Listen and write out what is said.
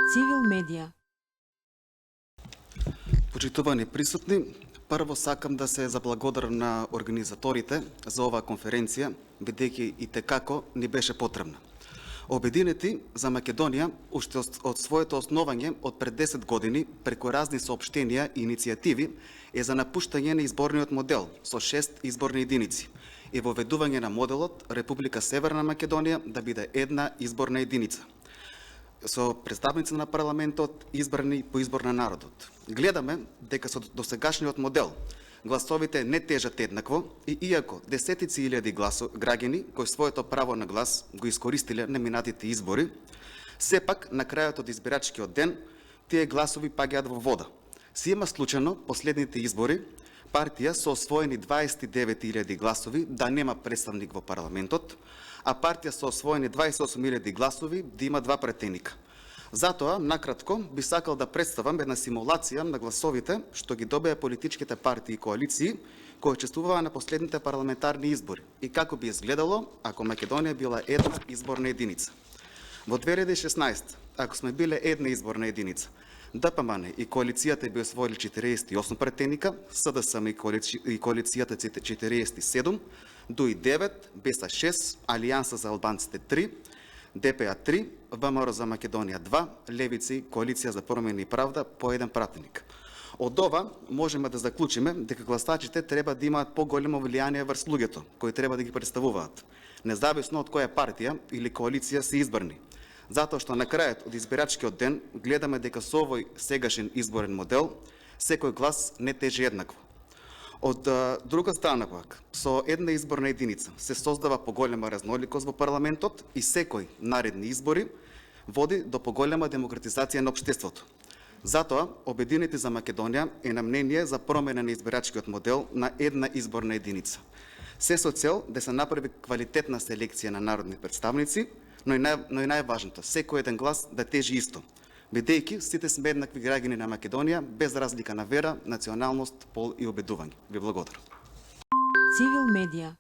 Цивил медија. Почитувани присутни, прво сакам да се заблагодарам на организаторите за оваа конференција, бидејќи и текако ни беше потребна. Обединети за Македонија, уште од своето основање од пред 10 години, преку разни соопштенија и иницијативи, е за напуштање на изборниот модел со 6 изборни единици и воведување на моделот Република Северна Македонија да биде една изборна единица со представници на парламентот избрани по избор на народот. Гледаме дека со досегашниот модел гласовите не тежат еднакво и иако десетици илјади граѓани кои своето право на глас го искористиле на минатите избори, сепак на крајот од избирачкиот ден тие гласови паѓаат во вода. Си има случајно последните избори партија со освоени 29.000 гласови да нема представник во парламентот, а партија со освоени 28.000 гласови да има 2 претеника. Затоа, накратко, би сакал да представам една симулација на гласовите што ги добија политичките партии и коалиции кои учествуваа на последните парламентарни избори и како би изгледало ако Македонија била една изборна единица. Во 2016, ако сме биле една изборна единица, ДПМН и коалицијата би освоили 48 претеника, СДСМ и коалицијата 47, ДУИ 9, БЕСА 6, Алијанса за албанците 3, ДПА 3, ВМРО за Македонија 2, Левици, Коалиција за промени и правда по 1 пратеник. Од ова можеме да заклучиме дека гласачите треба да имаат поголемо влијание врз луѓето кои треба да ги представуваат, независно од која партија или коалиција се избрани. Затоа што на крајот од избирачкиот ден гледаме дека со овој сегашен изборен модел секој глас не тежи еднакво. Од друга страна пак, со една изборна единица се создава поголема разноликост во парламентот и секој наредни избори води до поголема демократизација на општеството. Затоа, Обединети за Македонија е на мнение за промена на избирачкиот модел на една изборна единица. Се со цел да се направи квалитетна селекција на народни представници, но и најважното, секој еден глас да тежи исто, бидејќи сите сме еднакви граѓани на Македонија, без разлика на вера, националност, пол и обедување. Ви благодарам. Цивил медија.